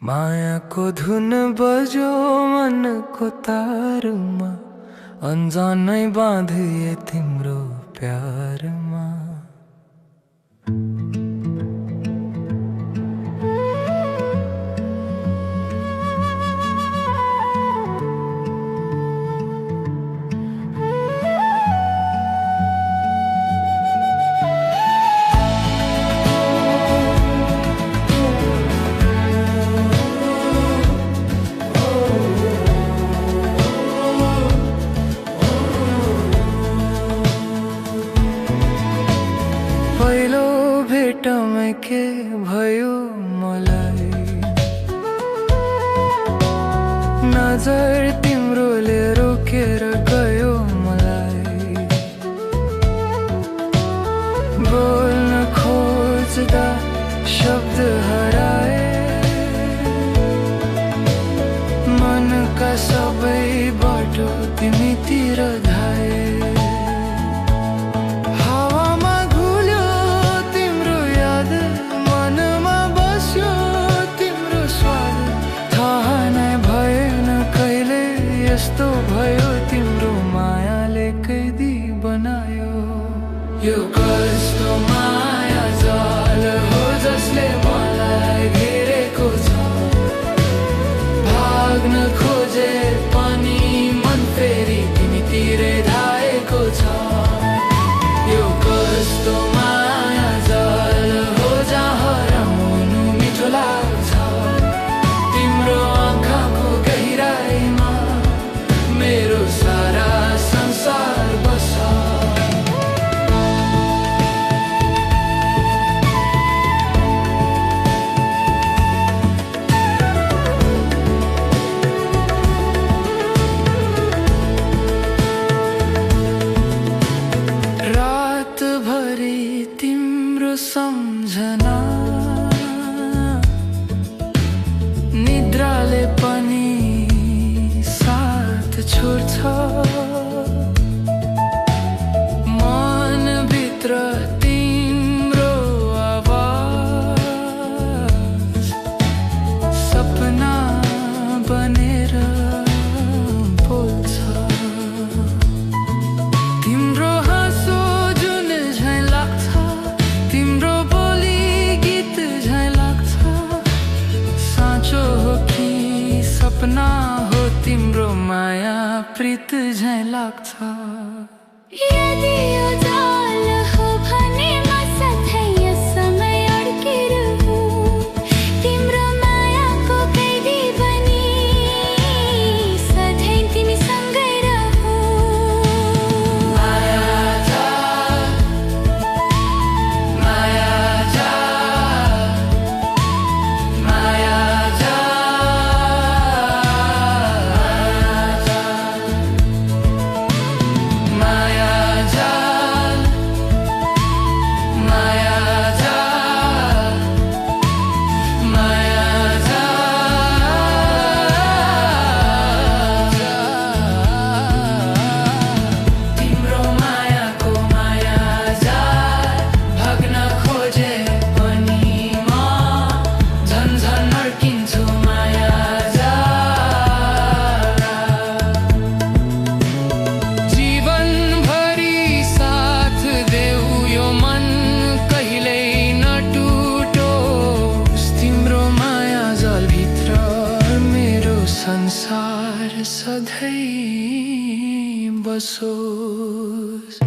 मायाको धुन बजो मनको तारमा, अन्जानै बाँधिए तिम्रो प्यारमा। पहिलो भेटमै के भयो मलाई, नजर तिम्रोले रोकेर गयो मलाई। बोल्न खोज्दा शब्द हराए, मनका सबै बाटो तिमीतिर धाए। यस्तो भयो तिम्रो मायाले कैदी बनायो। यो कस्तो माया जाल हो जसले मलाई घेरेको छ। भाग्न खोजे पनि मन फेरि तिमीतिरै धाएको छ। यो कस्तो माया जाल हो जहाँ हराउनु मिठो लाग्छ। तिम्रो आँखाको गहिराइमा मेरो सारा संसार बस्छ। रातभरि तिम्रो सम्झना, निद्राले पनि छोड्छ। मनभित्र तिम्रो आवाज सपना बनेर बोल्छ। तिम्रो हाँसो जुन झैँ लाग्छ, तिम्रो बोली गीत झैँ लाग्छ। साँचो हो कि सपना हो, तिम्रो माया प्रीत झैँ लाग्छ। यदि यो जाल हो भने म सधैँ यसमै अड्किरहूँ। तिम्रो मायाको कैदी बनी सधैँ तिमीसँगै रहूँ। माया जाल, माया जाल, माया संसार सधैँ बसोस्।